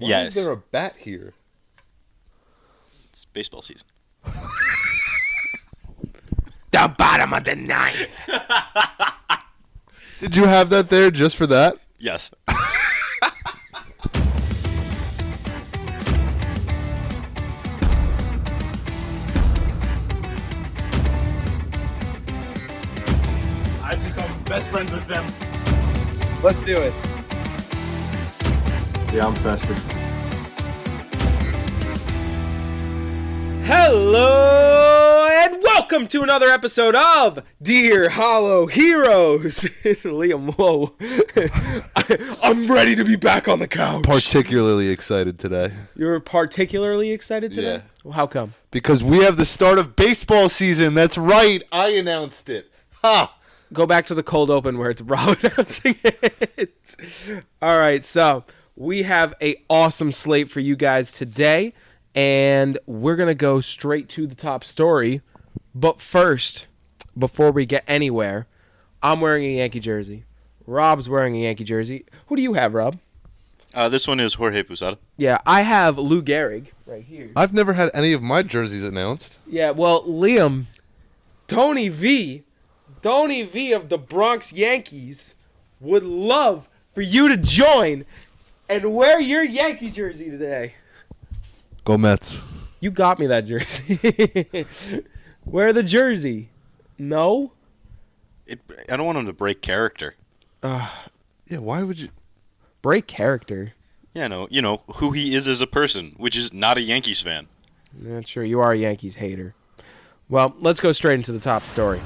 Why is there a bat here? It's baseball season. The bottom of the ninth. Did you have that there just for that? Yes. I've become best friends with them. Let's do it. Yeah, I'm festive. Hello and welcome to another episode of Dear Hollow Heroes. Liam, whoa. I'm ready to be back on the couch. Particularly excited today. You're particularly excited today? Yeah. Well, how come? Because we have the start of baseball season. That's right. I announced it. Ha! Go back to the cold open where it's Rob announcing it. All right, so we have a awesome slate for you guys today, and we're going to go straight to the top story. But first, before we get anywhere, I'm wearing a Yankee jersey. Rob's wearing a Yankee jersey. Who do you have, Rob? This one is Jorge Posada. Yeah, I have Lou Gehrig right here. I've never had any of my jerseys announced. Yeah, well, Liam, Tony V of the Bronx Yankees would love for you to join and wear your Yankee jersey today. Go Mets. You got me that jersey. Wear the jersey. No? I don't want him to break character. Yeah, why would you? Break character. Yeah, no, you know who he is as a person, which is not a Yankees fan. Not sure. You are a Yankees hater. Well, let's go straight into the top story.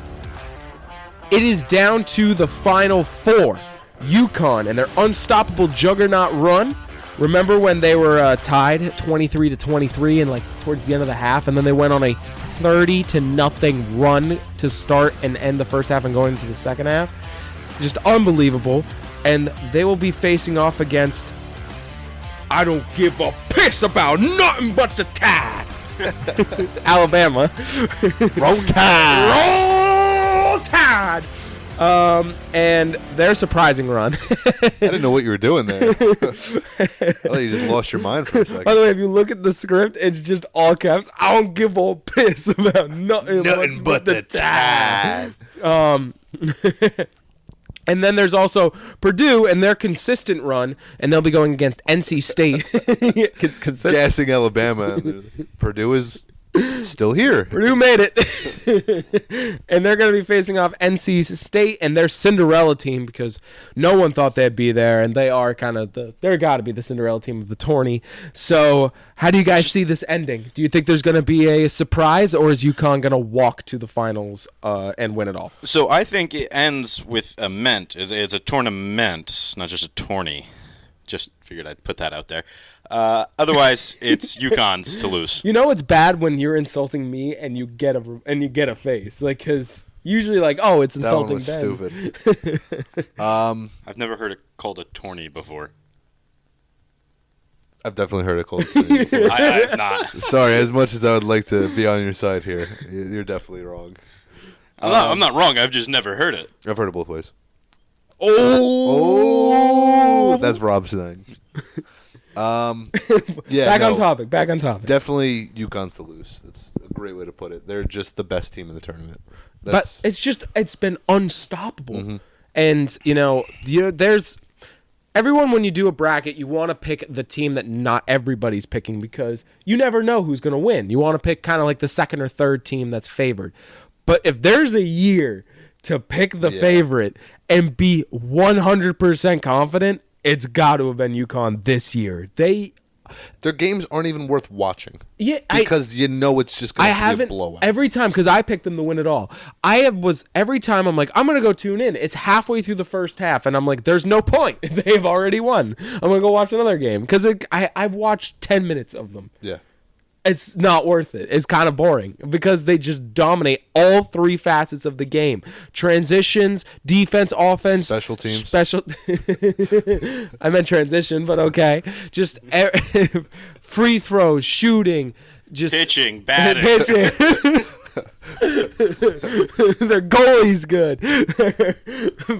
It is down to the Final Four. UConn and their unstoppable juggernaut run. Remember when they were tied 23-23 and like towards the end of the half, and then they went on a 30-0 run to start and end the first half and going into the second half? Just unbelievable. And they will be facing off against, I don't give a piss about nothing but the Tide. Alabama. Roll Tide. Roll Tide. And their surprising run. I didn't know what you were doing there. I thought you just lost your mind for a second. By the way, if you look at the script, it's just all caps. I don't give a piss about nothing but the Tide. And then there's also Purdue and their consistent run, and they'll be going against NC State. Gassing Alabama. Purdue is still here. Purdue made it. And they're going to be facing off NC State and their Cinderella team because no one thought they'd be there, and they are kind of they're got to be the Cinderella team of the tourney. So how do you guys see this ending? Do you think there's going to be a surprise, or is UConn going to walk to the finals and win it all? So I think it ends with a ment. It's a tournament, not just a tourney. Just figured I'd put that out there. Otherwise, it's UConn's to lose. You know it's bad when you're insulting me and you get a face, like, because usually like, oh, it's insulting that one was Ben. stupid. I've never heard it called a tourney before. I've definitely heard it called. Before. I have not. Sorry, as much as I would like to be on your side here, you're definitely wrong. I'm not wrong. I've just never heard it. I've heard it both ways. Oh, that's Rob's thing. Yeah. Back on topic. Definitely UConn's to lose. That's a great way to put it. They're just the best team in the tournament. But it's been unstoppable. Mm-hmm. And there's everyone, when you do a bracket, you want to pick the team that not everybody's picking because you never know who's going to win. You want to pick kind of like the second or third team that's favored. But if there's a year to pick the favorite and be 100% confident, it's got to have been UConn this year. Their games aren't even worth watching. Yeah, because you know it's just going to be a blowout. Every time, because I picked them to win it all. Every time I'm like, I'm going to go tune in. It's halfway through the first half, and I'm like, there's no point. They've already won. I'm going to go watch another game because I've watched 10 minutes of them. Yeah. It's not worth it. It's kind of boring because they just dominate all three facets of the game. Transitions, defense, offense. Special teams. I meant transition, but okay. Just free throws, shooting. Just pitching, batting. Their goalie's good.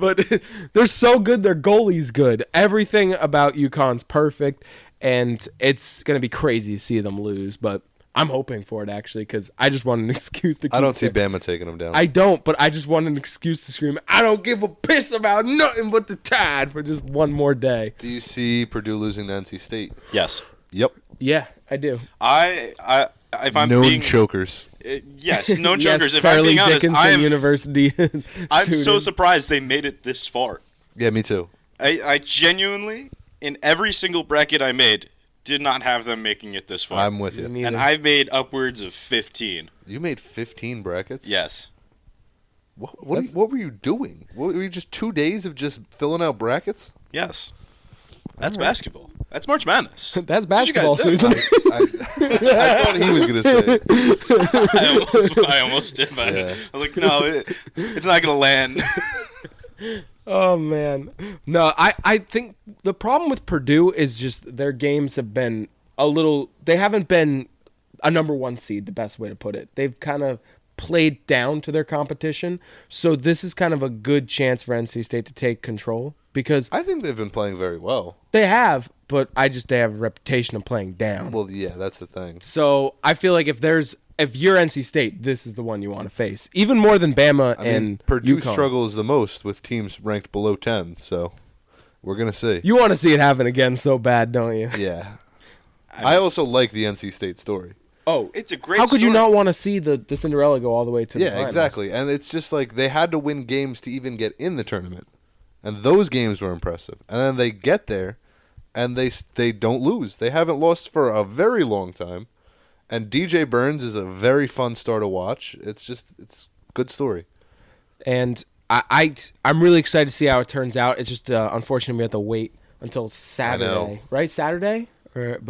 But they're so good, their goalie's good. Everything about UConn's perfect. and it's going to be crazy to see them lose, but I'm hoping for it, actually, because I just want an excuse to keep I don't see saying- Bama taking them down. I don't, but I just want an excuse to scream, I don't give a piss about nothing but the Tide for just one more day. Do you see Purdue losing to NC State? Yes. Yep. Yeah, I do. If I'm Known being chokers. yes, known chokers. Yes, If I'm Fairleigh being honest, Dickinson University I'm so student. surprised they made it this far. Yeah, me too. I genuinely, in every single bracket I made, did not have them making it this far. I'm with you. Me and neither. I've made upwards of 15. You made 15 brackets? Yes. What were you doing? Were you just 2 days of just filling out brackets? Yes. That's basketball. That's March Madness. That's That's what you basketball, guys do. Susan. I thought he was going to say it. I almost did, but Yeah. I was like, no, it's not going to land. Oh, man. No, I think the problem with Purdue is just their games have been they haven't been a number one seed, the best way to put it. They've kind of played down to their competition. So this is kind of a good chance for NC State to take control because I think they've been playing very well. they have, but they have a reputation of playing down. Well, yeah, that's the thing. So I feel like if you're NC State, this is the one you want to face, even more than Bama I mean, and Purdue UConn. struggles the most with teams ranked below 10, so we're going to see. You want to see it happen again so bad, don't you? Yeah. I also like the NC State story. Oh, It's a great how could you story. not want to see the Cinderella go all the way to the Yeah, finals? exactly. And it's just like they had to win games to even get in the tournament. And those games were impressive. And then they get there and they don't lose. They haven't lost for a very long time. And DJ Burns is a very fun star to watch. It's a good story. And I'm really excited to see how it turns out. It's just unfortunate we have to wait until Saturday, right? Saturday, but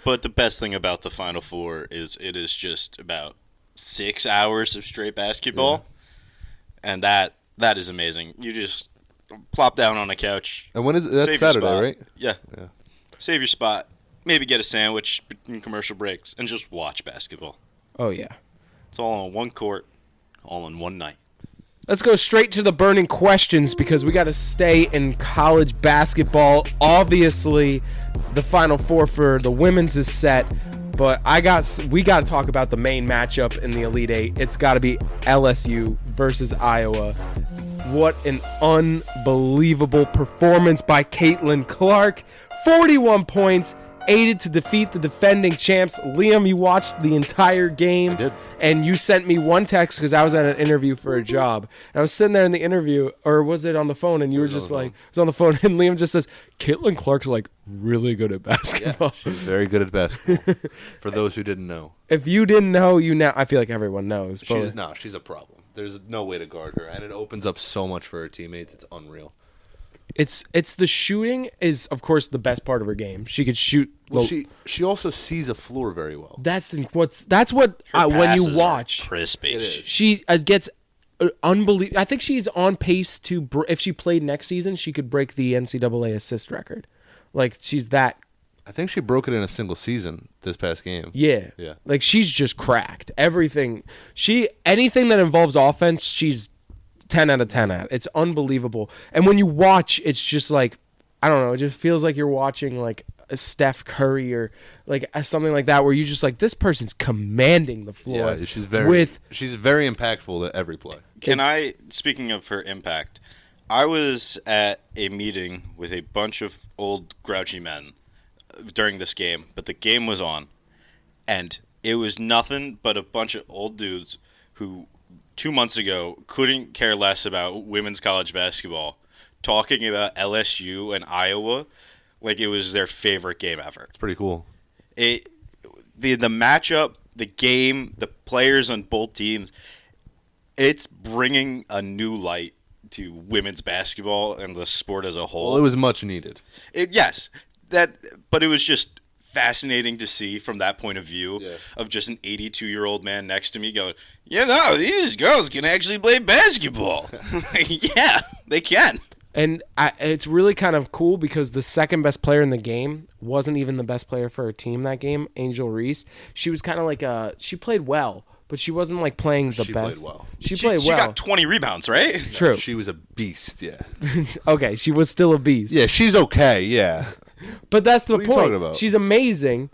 But the best thing about the Final Four is it is just about 6 hours of straight basketball. And that is amazing. You just plop down on a couch. And when is it? That's save your Saturday, spot. right? Yeah. Yeah. Save your spot. Maybe get a sandwich between commercial breaks and just watch basketball. oh yeah. It's all on one court, all in one night. Let's go straight to the burning questions because we got to stay in college basketball. Obviously, the Final Four for the women's is set, but we got to talk about the main matchup in the Elite Eight. It's got to be LSU versus Iowa. What an unbelievable performance by Caitlin Clark. 41 points, aided to defeat the defending champs. Liam, you watched the entire game. I did. And you sent me one text because I was at an interview for a job. And I was sitting there in the interview, or was it on the phone? And you were just like, it was on the phone. And Liam just says, Caitlin Clark's like really good at basketball. She's very good at basketball. For those who didn't know. If you didn't know, you now. I feel like everyone knows. but- She's a problem. There's no way to guard her. And it opens up so much for her teammates. It's unreal. It's the shooting is, of course, the best part of her game. She could shoot. Well, she also sees a floor very well. That's what Her when you passes are watch. crispy. She gets unbelievable. I think she's on pace to if she played next season, she could break the NCAA assist record. Like she's that. I think she broke it in a single season this past game. Yeah. Yeah. Like she's just cracked everything. Anything that involves offense, she's 10 out of 10 at. It's unbelievable. And when you watch, it's just like, I don't know, it just feels like you're watching like a Steph Curry or like something like that where you just like, this person's commanding the floor. Yeah, she's very impactful at every play. Speaking of her impact, I was at a meeting with a bunch of old grouchy men during this game, but the game was on, and it was nothing but a bunch of old dudes who 2 months ago couldn't care less about women's college basketball, talking about LSU and Iowa like it was their favorite game ever. It's pretty cool. The matchup, the game, the players on both teams, it's bringing a new light to women's basketball and the sport as a whole. Well, it was much needed. But it was just fascinating to see from that point of view of just an 82-year-old man next to me going, these girls can actually play basketball. Yeah, they can. And it's really kind of cool because the second best player in the game wasn't even the best player for her team that game, Angel Reese. She was kind of like she played well, but she wasn't like playing the She best. played well. She played well. She got 20 rebounds, right? True. She was a beast, yeah. Okay, she was still a beast. Yeah, she's okay, yeah. But that's the What are you point. talking about? She's amazing,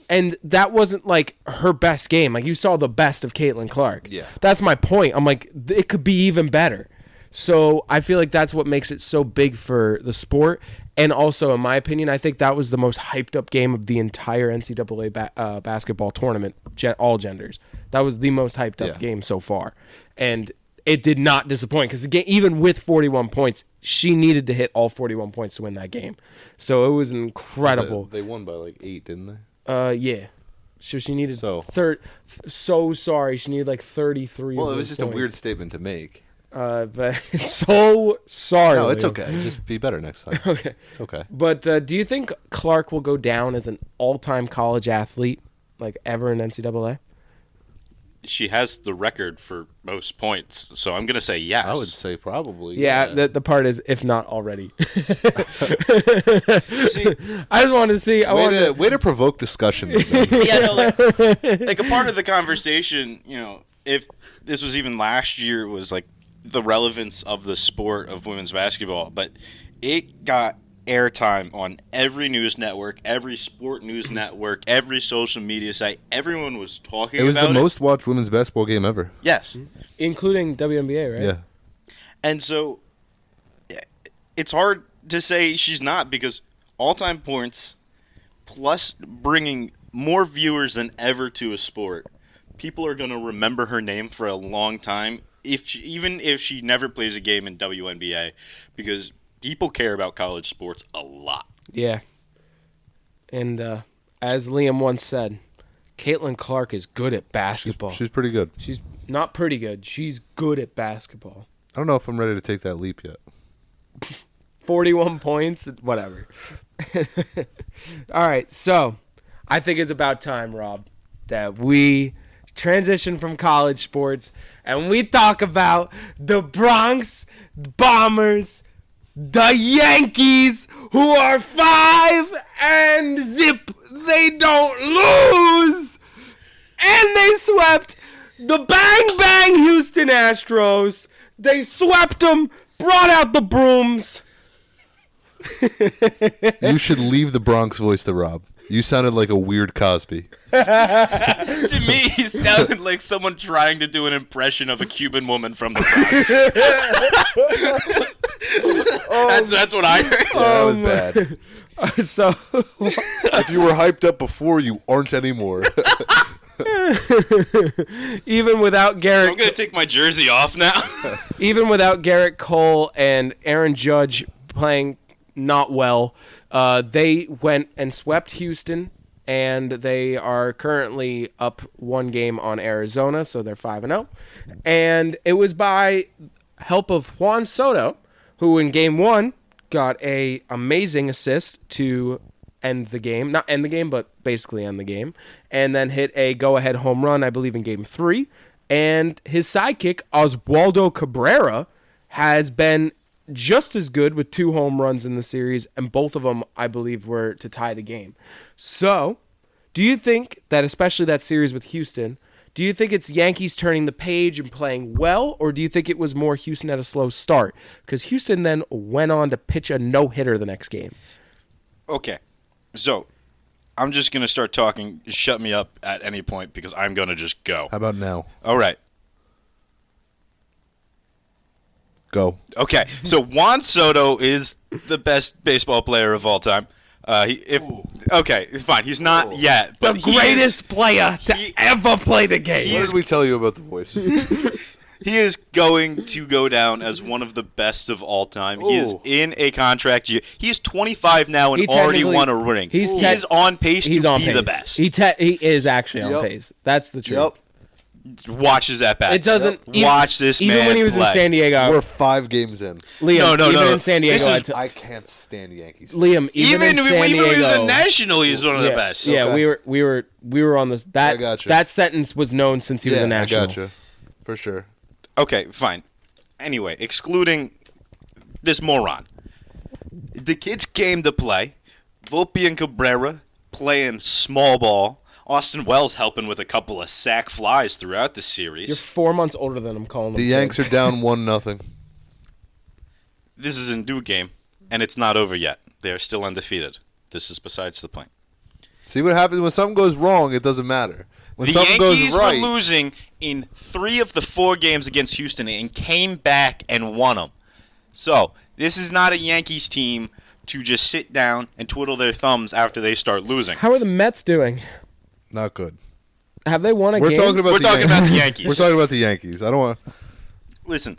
and that wasn't like her best game. Like you saw the best of Caitlin Clark. Yeah. That's my point. I'm like, it could be even better. So I feel like that's what makes it so big for the sport. And also, in my opinion, I think that was the most hyped up game of the entire NCAA basketball tournament, all genders. That was the most hyped up game so far. And it did not disappoint because the game, even with 41 points, she needed to hit all 41 points to win that game. So it was incredible. They won by like 8, didn't they? Yeah. So she needed So sorry. She needed like 33. Well, of it was those just a weird points. statement to make. But so sorry. No, it's Liam. okay. Just be better next time. Okay. It's okay. But do you think Clark will go down as an all-time college athlete, like ever in NCAA? She has the record for most points, so I'm going to say yes. I would say probably. Yeah, the part is if not already. See, I just wanted to see. Way to provoke discussion. yeah, no, like a part of the conversation, if this was even last year, was like the relevance of the sport of women's basketball, but it got airtime on every news network, every sport news network, every social media site. Everyone was talking about it. It was the most watched women's basketball game ever. Yes. including WNBA, right? Yeah. And so it's hard to say she's not, because all-time points plus bringing more viewers than ever to a sport, people are going to remember her name for a long time, even if she never plays a game in WNBA, because people care about college sports a lot. Yeah. And as Liam once said, Caitlin Clark is good at basketball. She's pretty good. She's not pretty good. She's good at basketball. I don't know if I'm ready to take that leap yet. 41 points, whatever. All right, so I think it's about time, Rob, that we transition from college sports and we talk about the Bronx Bombers, the Yankees, who are 5 and zip. They don't lose. And they swept the Bang Bang Houston Astros. They swept them, brought out the brooms. You should leave the Bronx voice to Rob. You sounded like a weird Cosby. To me, he sounded like someone trying to do an impression of a Cuban woman from the Bronx. That's what I heard. That was bad. So, If you were hyped up before, you aren't anymore. even without I'm Garrett, going to take my jersey off now. Garrett Cole and Aaron Judge playing not well, they went and swept Houston, and they are currently up 1 game on Arizona, so they're 5-0. And it was by help of Juan Soto, who in game 1 got a amazing assist to end the game. Not end the game, but basically end the game. And then hit a go-ahead home run, I believe, in game 3. And his sidekick, Oswaldo Cabrera, has been just as good with 2 home runs in the series, and both of them, I believe, were to tie the game. So, do you think that, especially that series with Houston, do you think it's Yankees turning the page and playing well, or do you think it was more Houston at a slow start? Because Houston then went on to pitch a no-hitter the next game. Okay, so I'm just going to start talking. Shut me up at any point, because I'm going to just go. How about now? All right. Go. Okay, so Juan Soto is the best baseball player of all time. Okay, fine. He's not yet, but The greatest player to he- ever play the game. What did we tell you about the voice? he is going to go down as one of the best of all time. He is Ooh. in a contract year. He is 25 now and He already technically- won a ring. he's He te- is on pace He's to on be pace. the best. He is actually on Yep. pace. That's the truth. Yep. Watch his at bats. It doesn't Watch this even man when he was play. in San Diego. We're 5 games in. Liam, No, even no. in San Diego, This is- I can't stand the Yankees. Liam, even in San when he was Diego, a national, he's one of the yeah, best. Yeah, Okay. we were on the I gotcha. that sentence was known since he was Yeah, a national. I gotcha. For sure. Okay, fine. Anyway, excluding this moron, the kids came to play. Volpe and Cabrera playing small ball. Austin Wells helping with a couple of sack flies throughout the series. You're 4 months older than I'm calling them. The Yanks are kids. down 1-0. This is a new game, and it's not over yet. They are still undefeated. this is besides the point. See what happens when something goes wrong? It doesn't matter. When The something Yankees goes right, were losing in 3 of the 4 games against Houston and came back and won them. So, this is not a Yankees team to just sit down and twiddle their thumbs after they start losing. How are the Mets doing? not good. Have they won a We're game? talking about We're the talking Yankees. about the Yankees. We're talking about the Yankees. I don't want. Listen,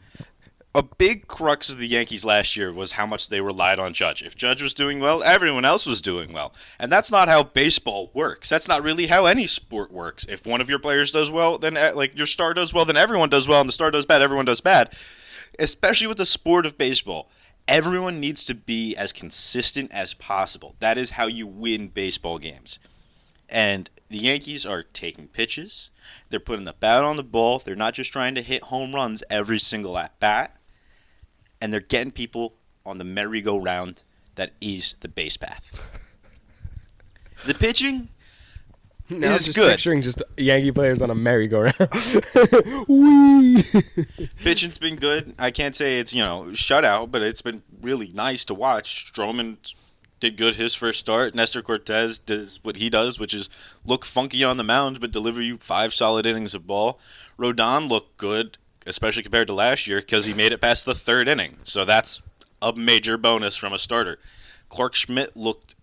a big crux of the Yankees last year was how much they relied on Judge. If Judge was doing well, everyone else was doing well. And that's not how baseball works. That's not really how any sport works. If one of your players does well, then like your star does well, then everyone does well, and the star does bad, everyone does bad. Especially with the sport of baseball. Everyone needs to be as consistent as possible. That is how you win baseball games. And the Yankees are taking pitches. They're putting the bat on the ball. They're not just trying to hit home runs every single at bat. And they're getting people on the merry-go-round that is the base path. The pitching Now I'm is just good. picturing just Yankee players on a merry-go-round. Whee! Pitching's been good. I can't say it's, shutout, but it's been really nice to watch. Stroman did good his first start. Nestor Cortez does what he does, which is look funky on the mound but deliver you 5 solid innings of ball. Rodon looked good, especially compared to last year, because he made it past the 3rd inning. So that's a major bonus from a starter. Clark Schmidt looked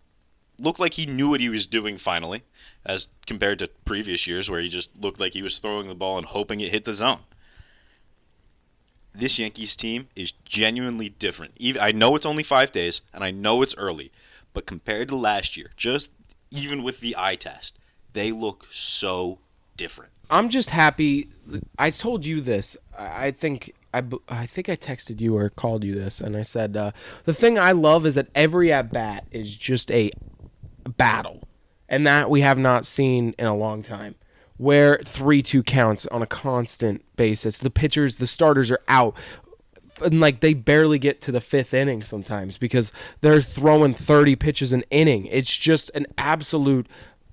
like he knew what he was doing finally, as compared to previous years where he just looked like he was throwing the ball and hoping it hit the zone. This Yankees team is genuinely different. I know it's only 5 days, and I know it's early, but compared to last year, just even with the eye test, they look so different. I'm just happy. I told you this. I think I texted you or called you this, and I said the thing I love is that every at bat is just a battle, and that we have not seen in a long time. Where 3-2 counts on a constant basis. The starters are out. And like they barely get to the 5th inning sometimes because they're throwing 30 pitches an inning. It's just an absolute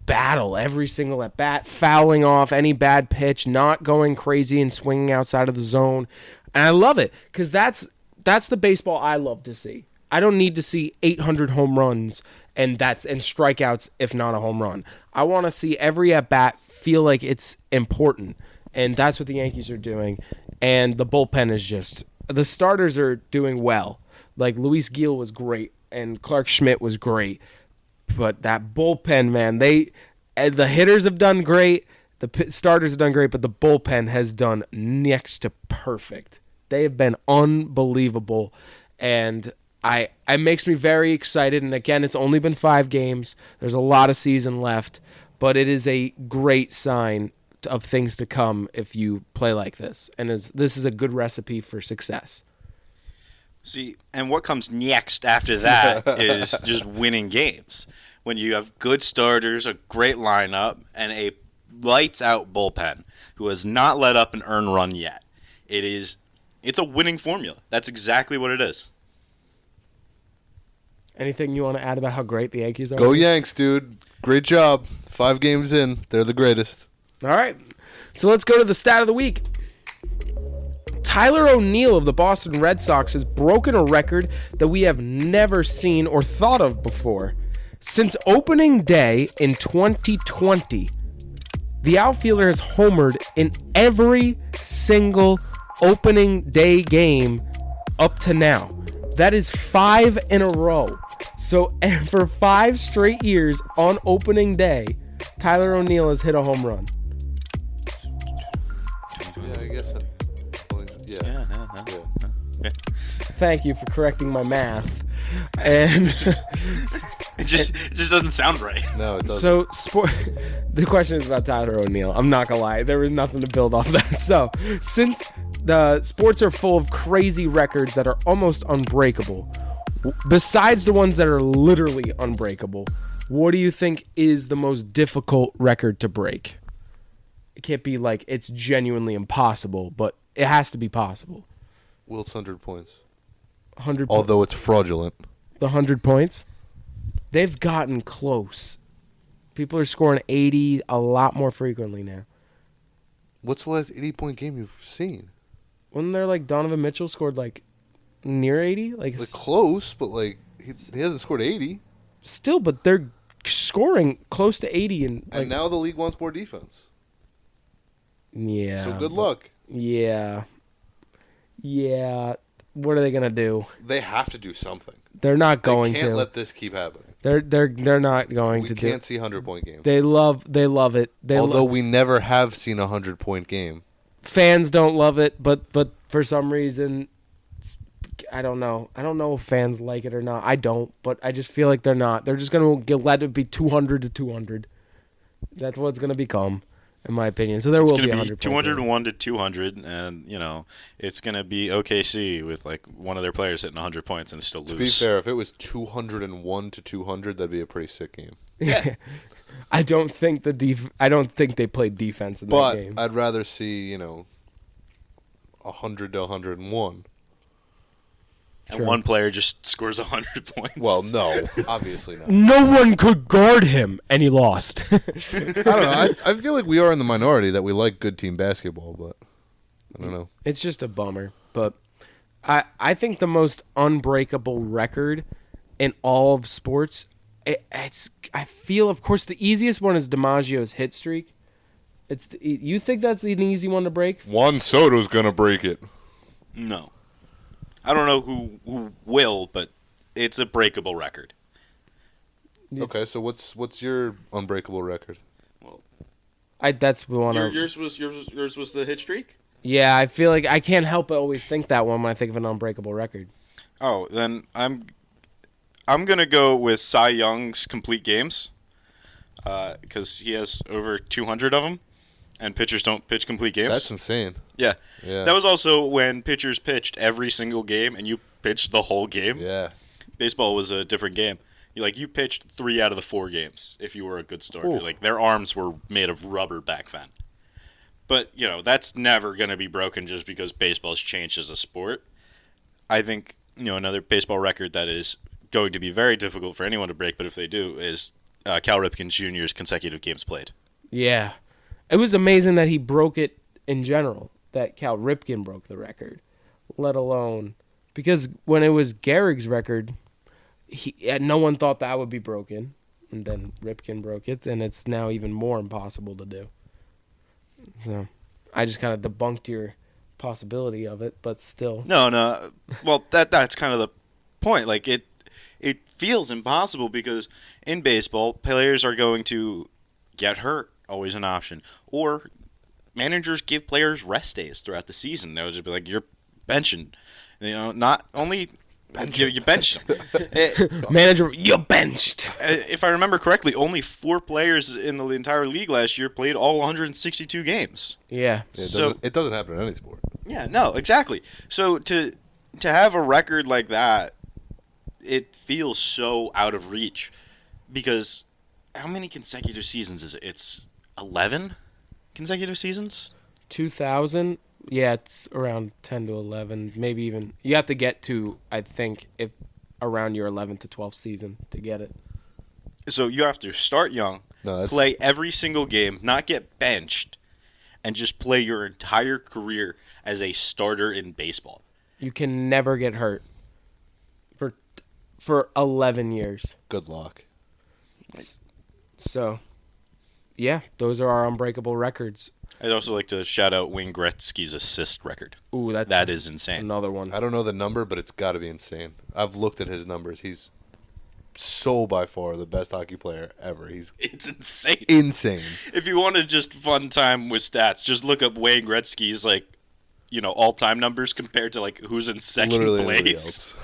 battle every single at bat, fouling off any bad pitch, not going crazy and swinging outside of the zone. And I love it because that's the baseball I love to see. I don't need to see 800 home runs and strikeouts if not a home run. I want to see every at bat feel like it's important, and that's what the Yankees are doing. And the bullpen is just the starters are doing well. Like Luis Gil was great, and Clark Schmidt was great, but that bullpen, man, the hitters have done great, the starters have done great, but the bullpen has done next to perfect. They have been unbelievable, and it makes me very excited. And again, it's only been 5 games. There's a lot of season left, but it is a great sign of things to come if you play like this. And this is a good recipe for success. See, and what comes next after that is just winning games. When you have good starters, a great lineup, and a lights-out bullpen who has not let up an earned run yet. It's a winning formula. That's exactly what it is. Anything you want to add about how great the Yankees are? Go Yanks, dude. Great job. 5 games in. They're the greatest. All right. So let's go to the stat of the week. Tyler O'Neill of the Boston Red Sox has broken a record that we have never seen or thought of before. Since opening day in 2020, the outfielder has homered in every single opening day game up to now. That is 5 in a row. So for 5 straight years on opening day, Tyler O'Neill has hit a home run. Yeah, I guess. Yeah. Okay. Thank you for correcting my math. And It just doesn't sound right. No, it doesn't. so the question is about Tyler O'Neill. I'm not gonna lie, there was nothing to build off that. So since the sports are full of crazy records that are almost unbreakable, besides the ones that are literally unbreakable, what do you think is the most difficult record to break? It can't be like it's genuinely impossible, but it has to be possible. Wilt's 100 points. 100. Although it's fraudulent. The 100 points, they've gotten close. People are scoring 80 a lot more frequently now. What's the last 80-point game you've seen? Wasn't there like Donovan Mitchell scored like near 80? Like Close, but he hasn't scored 80. Still, but they're scoring close to 80 And now the league wants more defense. yeah. So good luck. Yeah. Yeah. What are they gonna do? They have to do something. They're not They going can't to. let this keep happening. They're not going We to do. can't see 100-point games. They love it. Although we never have seen a 100-point game. Fans don't love it, but for some reason, I don't know. I don't know if fans like it or not. I don't, but I just feel like they're not. They're just going to let it be 200 to 200. That's what it's going to become, in my opinion. So there will be 100. 201 to 200, and it's going to be OKC with like one of their players hitting 100 points and still lose. To be fair, if it was 201 to 200, that'd be a pretty sick game. Yeah. I don't think I don't think they played defense in that game. But I'd rather see 100 to 101. And one player just scores 100 points. Well, no, obviously not. No one could guard him, and he lost. I don't know. I feel like we are in the minority that we like good team basketball, but I don't know. It's just a bummer. But I think the most unbreakable record in all of sports, I feel, of course, the easiest one is DiMaggio's hit streak. You think that's an easy one to break? Juan Soto's going to break it. No. I don't know who will, but it's a breakable record. Okay, so what's your unbreakable record? Well, That's the one. yours was the hit streak? Yeah, I feel like I can't help but always think that one when I think of an unbreakable record. Oh, then I'm gonna go with Cy Young's complete games, because he has over 200 of them, and pitchers don't pitch complete games. That's insane. Yeah. Yeah. That was also when pitchers pitched every single game, and you pitched the whole game. Yeah. Baseball was a different game. You pitched 3 out of the 4 games if you were a good starter. Ooh. Like their arms were made of rubber back then. But that's never going to be broken just because baseball's changed as a sport. I think another baseball record that is going to be very difficult for anyone to break, but if they do, is Cal Ripken Jr.'s consecutive games played. Yeah. It was amazing that he broke it in general, that Cal Ripken broke the record, let alone because when it was Gehrig's record, no one thought that would be broken, and then Ripken broke it, and it's now even more impossible to do. So I just kind of debunked your possibility of it, but still. No. Well, that's kind of the point. Like it feels impossible because in baseball, players are going to get hurt, always an option, or managers give players rest days throughout the season. They'll just be like, "You're benching," not only. You benched him. Manager, you benched. If I remember correctly, only 4 players in the entire league last year played all 162 games. Yeah. It doesn't happen in any sport. Yeah, no, exactly. So to have a record like that, it feels so out of reach because how many consecutive seasons is it? It's 11 consecutive seasons? 2000. Yeah, it's around 10 to 11, maybe even. You have to get to, I think, if around your 11th to 12th season to get it. So you have to start young, play every single game, not get benched, and just play your entire career as a starter in baseball. You can never get hurt for 11 years. Good luck. So, yeah, those are our unbreakable records. I'd also like to shout out Wayne Gretzky's assist record. Ooh, that is insane. Another one. I don't know the number, but it's got to be insane. I've looked at his numbers. He's so by far the best hockey player ever. It's insane. Insane. If you want to just fun time with stats, just look up Wayne Gretzky's all-time numbers compared to who's in second place.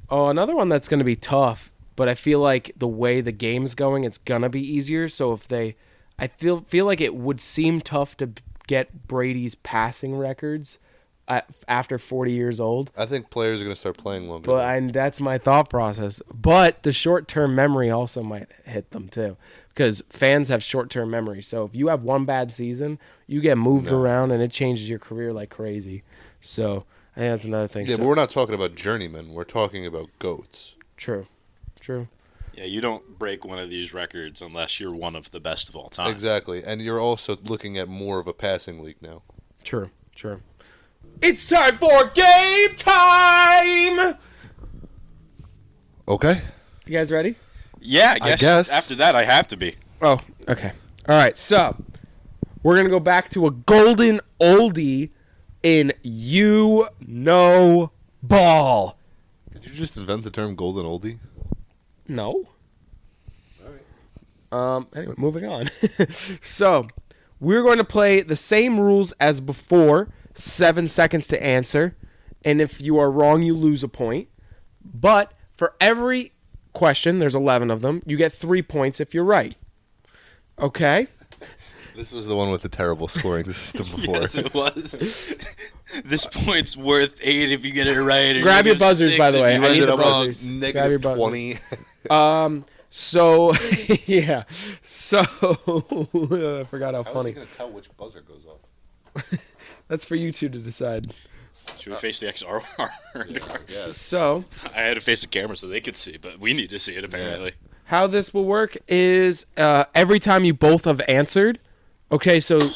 Oh, another one that's going to be tough, but I feel like the way the game's going, it's going to be easier. So if I feel like it would seem tough to get Brady's passing records after 40 years old. I think players are going to start playing longer. But that's my thought process. But the short-term memory also might hit them too, because fans have short-term memory. So if you have one bad season, you get moved around and it changes your career like crazy. So I think that's another thing. Yeah, but we're not talking about journeymen. We're talking about GOATs. True. Yeah, you don't break one of these records unless you're one of the best of all time. Exactly. And you're also looking at more of a passing league now. True. It's time for game time! Okay. You guys ready? Yeah, I guess after that I have to be. Oh, okay. All right, so we're going to go back to a golden oldie in You Know Ball. Did you just invent the term golden oldie? No. All right. Anyway, moving on. So, we're going to play the same rules as before. 7 seconds to answer. And if you are wrong, you lose a point. But for every question, there's 11 of them, you get 3 points if you're right. Okay? This was the one with the terrible scoring system before. Yes, it was. This point's worth 8 if you get it right. Or Grab your negative buzzers, 6 by the if way. you I need get the it wrong. buzzers. Grab your Negative buzzers. 20. So, yeah. So, I forgot how How funny. is he going to tell which buzzer goes off? That's for you two to decide. Should we face the XR? Yes. So, I had to face the camera so they could see, but we need to see it apparently. how this will work is every time you both have answered. Okay, so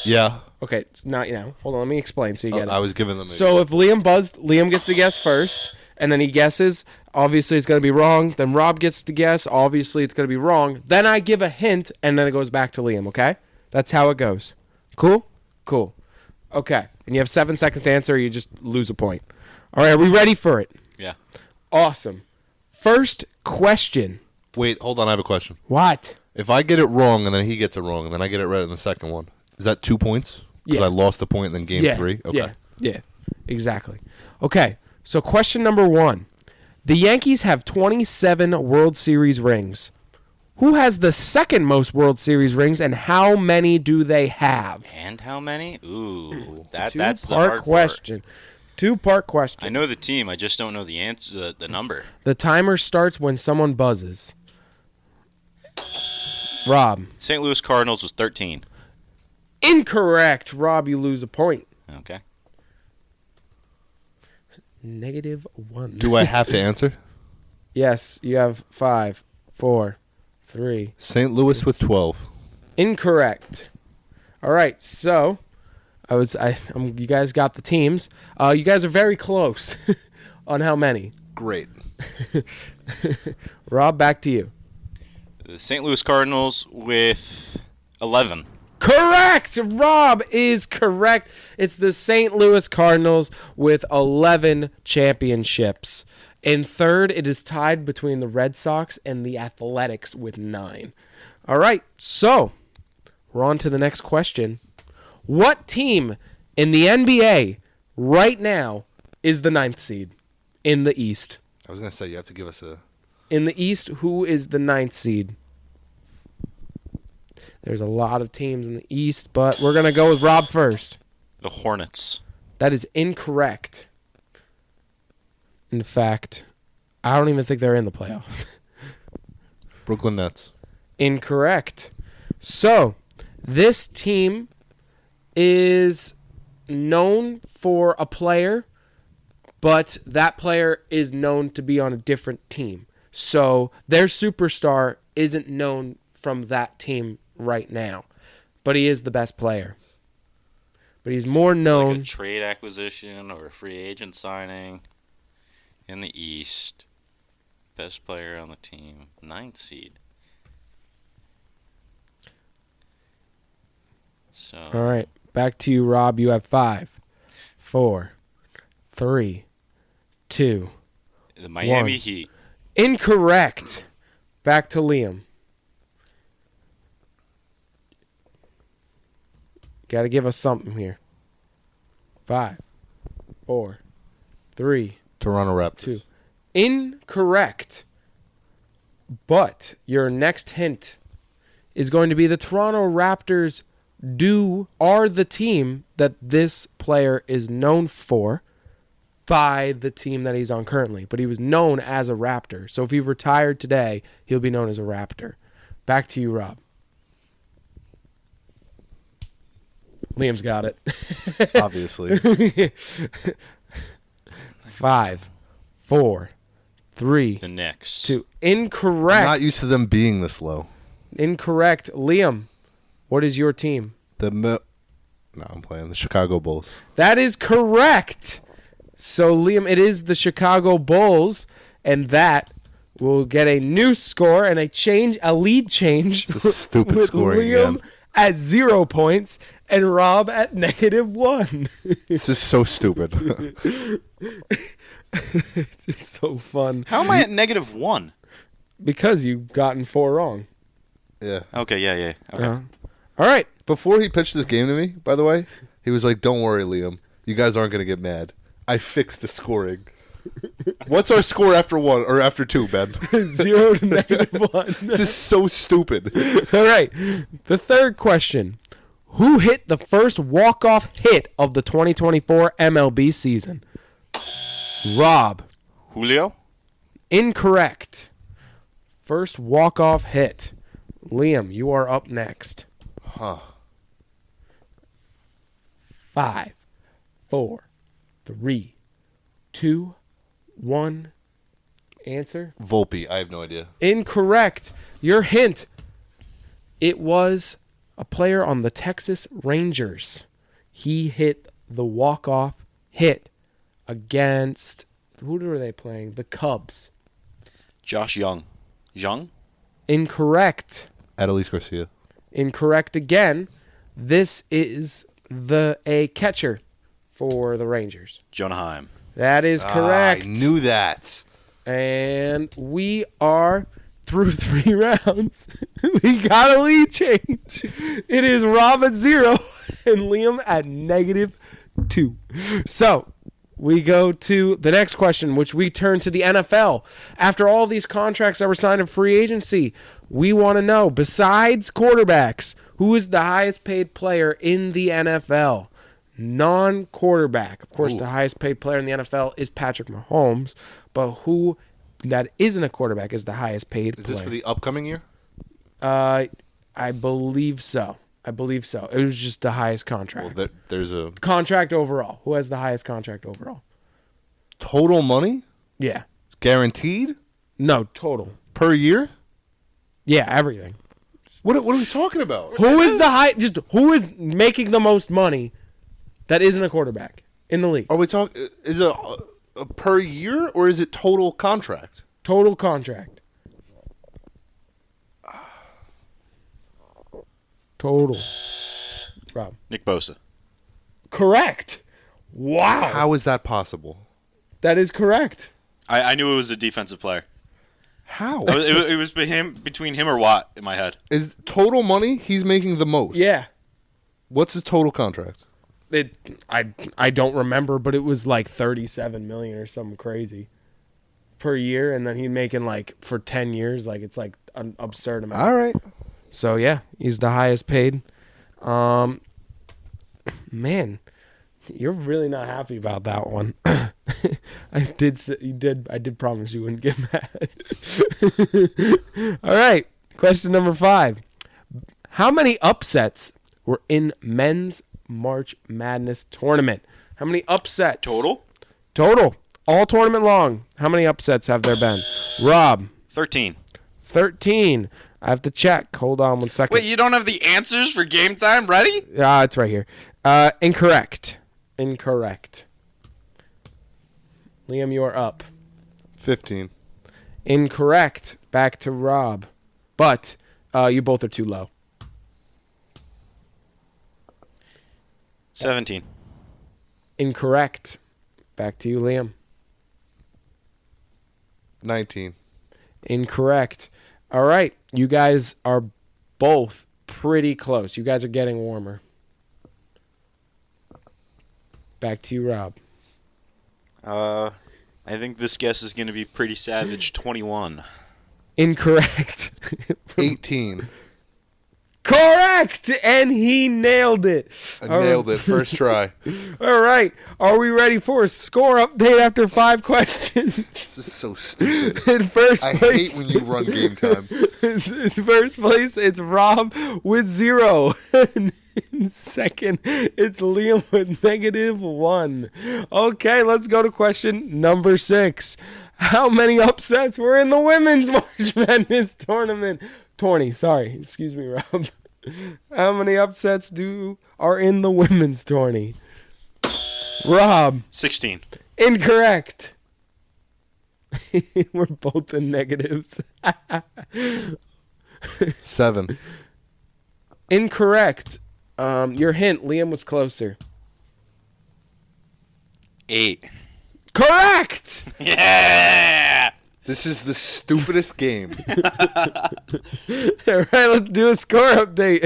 Yeah. okay, it's not Hold on, let me explain so you get it. I was giving them a... So if Liam buzzed, Liam gets to guess first, and then he guesses. Obviously, it's going to be wrong. Then Rob gets to guess. Obviously, it's going to be wrong. Then I give a hint, and then it goes back to Liam, okay? That's how it goes. Cool? Cool. Okay. And you have 7 seconds to answer, or you just lose a point. All right, are we ready for it? Yeah. Awesome. First question. Wait, hold on. I have a question. What? If I get it wrong and then he gets it wrong and then I get it right in the second one, is that 2 points? Because Yeah. I lost the point in then game 3? Okay. Yeah, exactly. Okay, so question number 1. The Yankees have 27 World Series rings. Who has the second most World Series rings, and how many do they have? And how many? Ooh, that's the Two-part hard question. part. 2-part question. I know the team. I just don't know the answer. The number. The timer starts when someone buzzes. Rob. St. Louis Cardinals was 13. Incorrect. Rob, you lose a point. Okay. -1. Do I have to answer? Yes, you have 5, 4, 3. St. Louis with 12. Incorrect. All right, so you guys got the teams. You guys are very close on how many. Great. Rob, back to you. The St. Louis Cardinals with 11. Correct. Rob is correct. It's the St. Louis Cardinals with 11 championships. In third, it is tied between the Red Sox and the Athletics with 9. All right, so we're on to the next question. What team in the NBA right now is the 9th seed in the East? I was going to say, you have to give us a... In the East, who is the 9th seed? There's a lot of teams in the East, but we're going to go with Rob first. The Hornets. That is incorrect. In fact, I don't even think they're in the playoffs. Brooklyn Nets. Incorrect. So, this team is known for a player, but that player is known to be on a different team. So, their superstar isn't known from that team right now, but he is the best player. But he's more known... Like a trade acquisition or a free agent signing in the East. Best player on the team. 9th seed. So. All right, back to you, Rob. You have 5, 4, 3, 2, The Miami 1. Heat. Incorrect. Back to Liam. Got to give us something here. 5, 4, 3, Toronto Raptors. 2. Incorrect. But your next hint is going to be the Toronto Raptors are the team that this player is known for by the team that he's on currently. But he was known as a Raptor. So if he retired today, he'll be known as a Raptor. Back to you, Rob. Liam's got it. Obviously. 5, 4, 3, The Knicks. 2. Incorrect. I'm not used to them being this low. Incorrect. Liam, what is your team? No, I'm playing the Chicago Bulls. That is correct. So, Liam, it is the Chicago Bulls, and that will get a new score and a lead change. It's a stupid with scoring Liam again. at 0 points and Rob at -1. This is so stupid. It's so fun. How am I at -1? Because you've gotten 4 wrong. Yeah. Okay, yeah. Okay. All right. Before he pitched this game to me, by the way, he was like, "Don't worry, Liam. You guys aren't going to get mad. I fixed the scoring." What's our score after 1 or after 2, Ben? 0 to -1. This is so stupid. All right. The third question. Who hit the first walk-off hit of the 2024 MLB season? Rob. Julio? Incorrect. First walk-off hit. Liam, you are up next. Huh. 5, 4, 3, 2, 1. Answer? Volpe. I have no idea. Incorrect. Your hint. It was a player on the Texas Rangers. He hit the walk-off hit against, who were they playing? The Cubs. Josh Young. Young? Incorrect. Adolis Garcia. Incorrect again. This is a catcher for the Rangers. Jonah Heim. That is correct. I knew that. And we are through 3 rounds. We got a lead change. It is Rob at 0 and Liam at -2. So we go to the next question, which we turn to the NFL. After all these contracts that were signed in free agency, we want to know, besides quarterbacks, who is the highest paid player in the NFL? Non-quarterback. Of course, the highest paid player in the NFL is Patrick Mahomes, but who that isn't a quarterback is the highest paid Is player. this for the upcoming year? I believe so. It was just the highest contract. Well, there's a Contract overall. Who has the highest contract overall? total money Yeah. guaranteed No, total. per year. Yeah, everything. What are we talking about? Who is who is making the most money that isn't a quarterback in the league? Are we talking? Is it a per year or is it total contract? Total contract. Total. Rob. Nick Bosa. Correct. Wow. How is that possible? That is correct. I knew it was a defensive player. How It was between him or Watt in my head. is total money? He's making the most. Yeah. What's his total contract? I don't remember, but it was like 37 million or something crazy per year, and then he's making like for 10 years, like it's like an absurd amount. All right. So yeah, he's the highest paid. Man, you're really not happy about that one. I did promise you wouldn't get mad. All right, question number 5. How many upsets were in men's March Madness tournament? How many upsets? Total. All tournament long. How many upsets have there been? Rob. 13. 13. I have to check. Hold on 1 second. Wait, you don't have the answers for game time ready? It's right here. Incorrect. Liam, you're up. 15. Incorrect. Back to Rob. But you both are too low. 17. Incorrect. Back to you, Liam. 19. Incorrect. All right. You guys are both pretty close. You guys are getting warmer. Back to you, Rob. I think this guess is going to be pretty savage. 21. Incorrect. 18. Correct! And he nailed it. I nailed it. First try. All right. Are we ready for a score update after 5 questions? This is so stupid. In first I place, hate when you run game time. in first place, it's Rob with 0. In second, it's Liam with -1. Okay, let's go to question number 6. How many upsets were in the women's March Madness tournament? 20. Sorry. Excuse me, Rob. How many upsets are in the women's tourney? Rob. 16. Incorrect. We're both in negatives. 7. Incorrect. Your hint, Liam was closer. 8. Correct! Yeah! This is the stupidest game. All right, let's do a score update.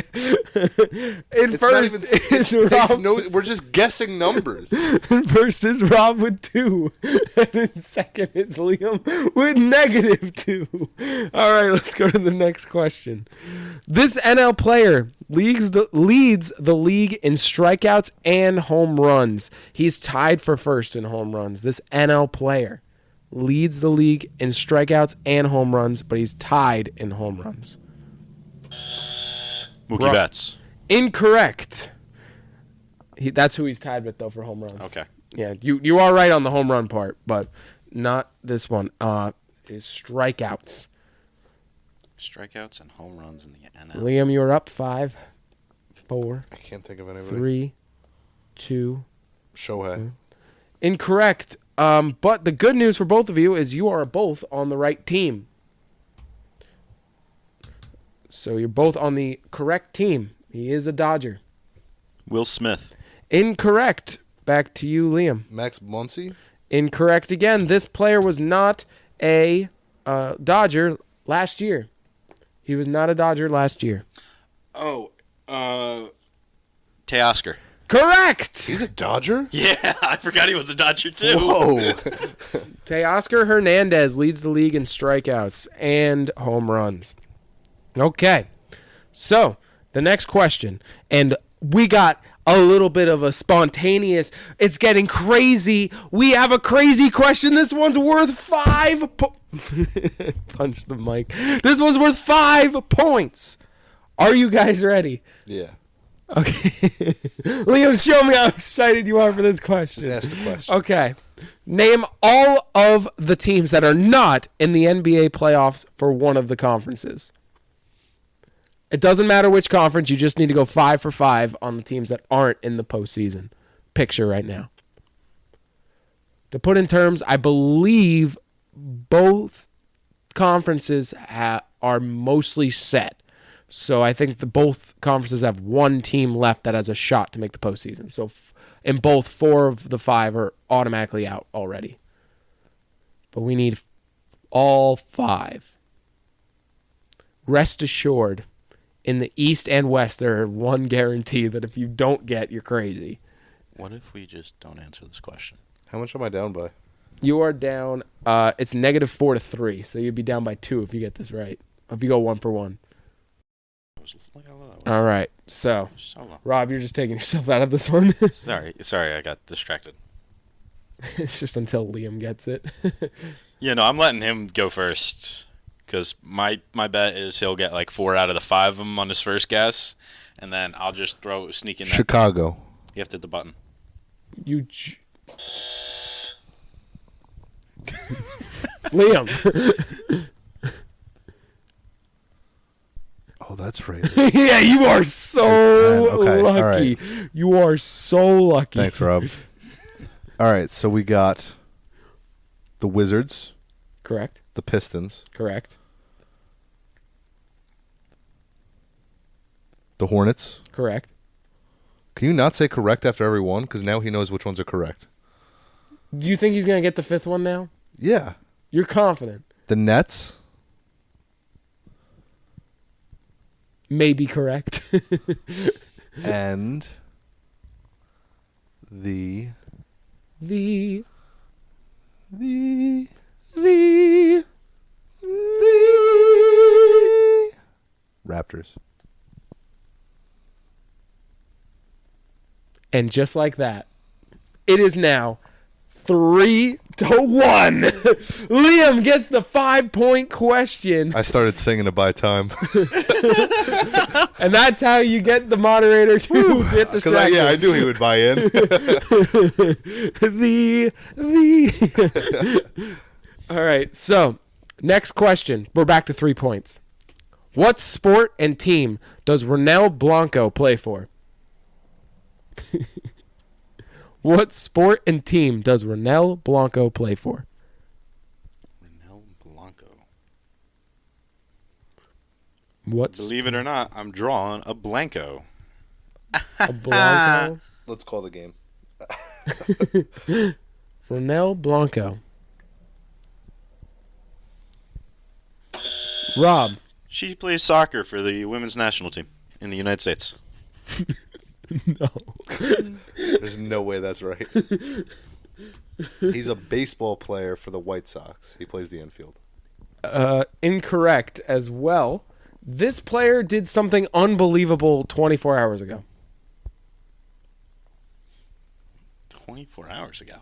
In It's first not even, is it takes Rob. no, we're just guessing numbers. In first is Rob with 2. And in second is Liam with -2. All right, let's go to the next question. This NL player leads the league in strikeouts and home runs. He's tied for first in home runs. This NL player leads the league in strikeouts and home runs, but he's tied in home runs. Mookie Betts. Incorrect. That's who he's tied with, though, for home runs. Okay. Yeah, you are right on the home run part, but not this one. Is strikeouts. Strikeouts and home runs in the NL. Liam, you're up 5, 4, I can't think of anybody. 3, 2. Shohei. Incorrect. But the good news for both of you is you are both on the right team. So you're both on the correct team. He is a Dodger. Will Smith. Incorrect. Back to you, Liam. Max Muncy. Incorrect again. This player was not a Dodger last year. He was not a Dodger last year. Oh, Teoscar. Correct. He's a Dodger? Yeah, I forgot he was a Dodger too. Whoa. Teoscar Hernandez leads the league in strikeouts and home runs. Okay. So, the next question. And we got a little bit of a spontaneous, it's getting crazy. We have a crazy question. This one's worth 5 punch the mic. This one's worth 5 points. Are you guys ready? Yeah. Okay. Liam, show me how excited you are for this question. Just ask the question. Okay. Name all of the teams that are not in the NBA playoffs for one of the conferences. It doesn't matter which conference. You just need to go 5 for 5 on the teams that aren't in the postseason picture right now. To put in terms, I believe both conferences are mostly set. So I think both conferences have one team left that has a shot to make the postseason. So in both, 4 of the 5 are automatically out already. But we need all 5. Rest assured, in the East and West, there are one guarantee that if you don't get, you're crazy. What if we just don't answer this question? How much am I down by? You are down. It's -4 to 3, so you'd be down by 2 if you get this right. If you go 1 for 1. All right. So, Rob, you're just taking yourself out of this one. Sorry, I got distracted. It's just until Liam gets it. Yeah, no, I'm letting him go first because my bet is he'll get like 4 out of the 5 of them on his first guess, and then I'll just sneak in that. Chicago. You have to hit the button. Liam. Oh, that's right. Yeah, you are so Okay, all lucky. right. You are so lucky. Thanks, Rob. All right, so we got the Wizards, Correct. the Pistons, Correct. the Hornets. Correct. Can you not say correct after every one? Because now he knows which ones are correct. Do you think he's going to get the 5th one now? Yeah. You're confident. The Nets. Maybe correct. And the Raptors. And just like that, it is now 3-1. Liam gets the 5-point question. I started singing to buy time. And that's how you get the moderator to get distracted. I knew he would buy in. All right, so next question. We're back to 3 points. What sport and team does Ronel Blanco play for? What sport and team does Ronel Blanco play for? What's Believe it or not, I'm drawing a blanco. a Blanco? Let's call the game. Ronel Blanco. Rob. She plays soccer for the women's national team in the United States. No. There's no way that's right. He's a baseball player for the White Sox. He plays the infield. Incorrect as well. This player did something unbelievable 24 hours ago. 24 hours ago.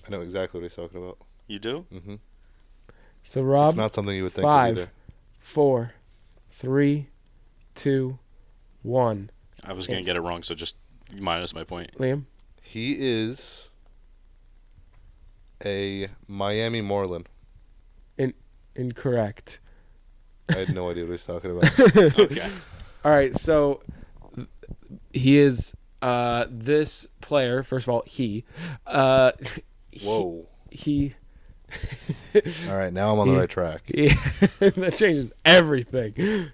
I know exactly what he's talking about. You do? Mm-hmm. So, Rob, It's not something you would think of 5, either. 4, 3, 2, 1. I was going to get it wrong, so just minus my point. Liam? He is a Miami Marlin. Incorrect. I had no idea what he was talking about. Okay. All right, so he is this player. First of all, Whoa. he All right, now I'm on the right track. yeah, that changes everything. I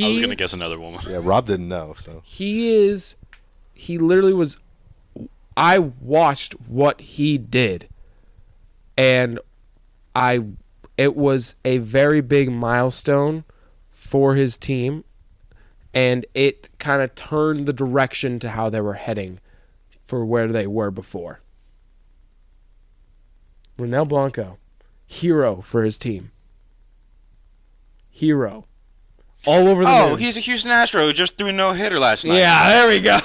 was going to guess another woman. Yeah, Rob didn't know, so. He literally was. I watched what he did, and it was a very big milestone for his team, and it kind of turned the direction to how they were heading for where they were before. Ronel Blanco, hero for his team. Hero. All over the news. He's a Houston Astro who just threw a no-hitter last night. Yeah, there we go.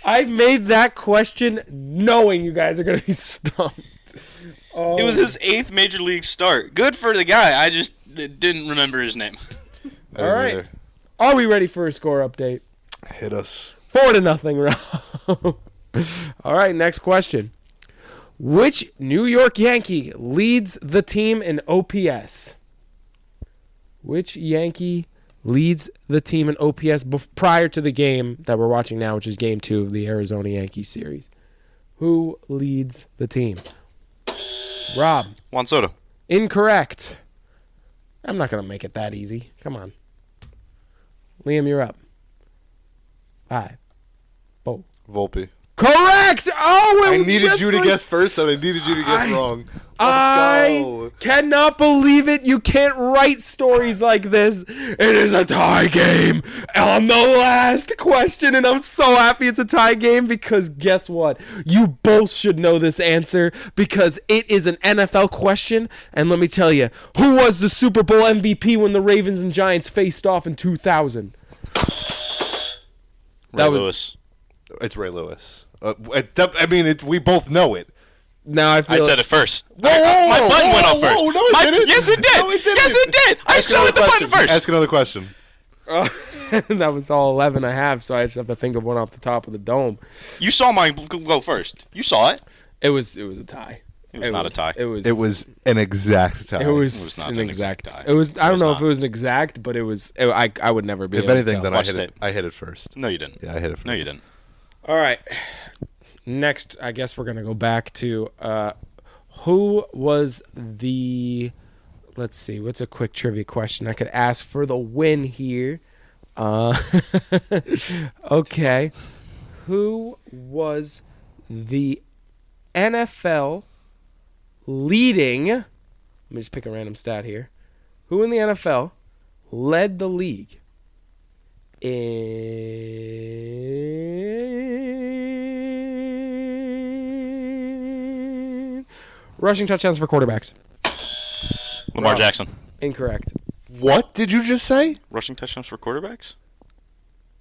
I made that question knowing you guys are going to be stumped. It was his 8th major league start. Good for the guy. I just didn't remember his name. I All didn't right. either. Are we ready for a score update? Hit us. 4-0, Rob. All right, next question. Which New York Yankee leads the team in OPS? Which Yankee leads the team in OPS prior to the game that we're watching now, which is Game 2 of the Arizona Yankees series? Who leads the team? Rob. Juan Soto. Incorrect. I'm not going to make it that easy. Come on. Liam, you're up. 5, 4. Volpe. Correct! Oh, I it was needed just you to like- guess first, and I needed you to guess wrong. Let's I go. cannot believe it. You can't write stories like this. It is a tie game on the last question, and I'm so happy it's a tie game because guess what? You both should know this answer because it is an NFL question, and let me tell you, who was the Super Bowl MVP when the Ravens and Giants faced off in 2000? Ray Lewis. It's Ray Lewis. We both know it. Now I feel I said it first. Whoa, My button went off first. Whoa, no, it didn't. Yes, it did. No, it didn't. Yes, it did. I Ask saw another the button question. first. Ask another question. that was all 11 and a half, so I just have to think of one off the top of the dome. You saw mine go first. You saw it. It was a tie. It was not a tie. It was an exact tie. It was, was not an an exact. exact tie. It was. I don't was know not. if it was an exact, but it was. I would never be. If able anything, to then tell. I hit Watch it. I hit it first. No, you didn't. Yeah, I hit it first. No, you didn't. All right. Next, I guess we're gonna go back to who was the. Let's see. What's a quick trivia question I could ask for the win here? Okay. Who was the NFL leading? Let me just pick a random stat here. Who in the NFL led the league in rushing touchdowns for quarterbacks? Lamar Rob. Jackson. Incorrect. What did you just say? Rushing touchdowns for quarterbacks?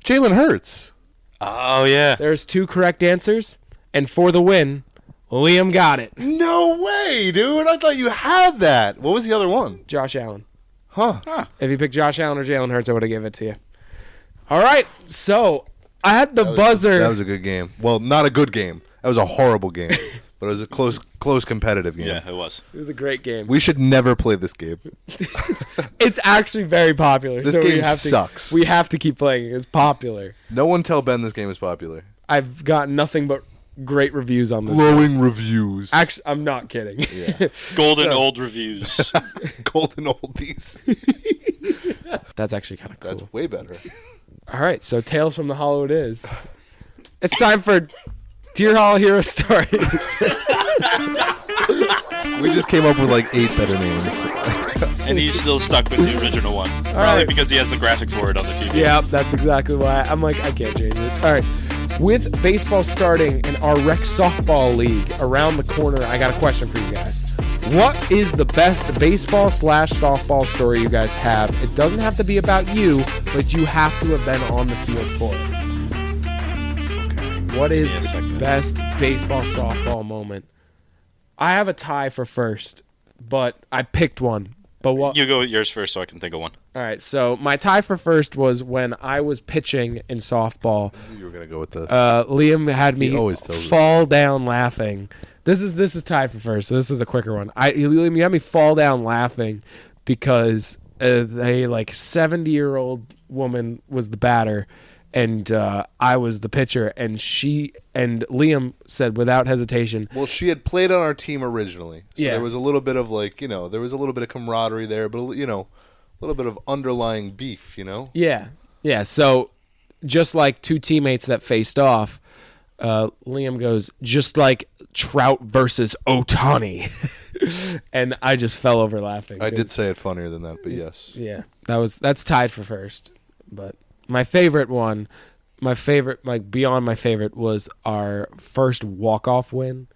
Jalen Hurts. Oh, yeah. There's 2 correct answers, and for the win, Liam got it. No way, dude. I thought you had that. What was the other one? Josh Allen. Huh. If you picked Josh Allen or Jalen Hurts, I would have given it to you. All right, so I had the buzzer. That was a good game. Well, not a good game. That was a horrible game. But it was a close competitive game. Yeah, it was. It was a great game. We should never play this game. It's actually very popular. This so game we have sucks. We have to keep playing it. It's popular. No one tell Ben this game is popular. I've got nothing but great reviews on this. Glowing reviews. Actually, I'm not kidding. Yeah. Golden So- old reviews. Golden oldies. That's actually kind of cool. That's way better. All right, so Tales from the Hollow it is. It's time for Dear Hollow Hero Story. We just came up with like 8 better names. And he's still stuck with the original one. Probably right. because he has the graphic for it on the TV. Yeah, that's exactly why. I'm like, I can't change it. All right. With baseball starting in our rec softball league around the corner, I got a question for you guys. What is the best baseball/softball story you guys have? It doesn't have to be about you, but you have to have been on the field for it. What is Give me a the second. best baseball/softball moment? I have a tie for first, but I picked one. But what? You go with yours first so I can think of one. All right, so my tie for first was when I was pitching in softball. You were going to go with this. Liam had me He always tells us. fall down laughing. This is tied for first, so this is a quicker one. Liam, you had me fall down laughing because a 70-year-old woman was the batter, and I was the pitcher, and Liam said without hesitation, Well, she had played on our team originally. So Yeah. there was a little bit of there was a little bit of camaraderie there, but, a little bit of underlying beef, yeah. So just like two teammates that faced off, Liam goes, just like Trout versus Ohtani. And I just fell over laughing. I did say it funnier than that, but yes. Yeah, that's tied for first. But my favorite one, beyond my favorite, was our first walk-off win,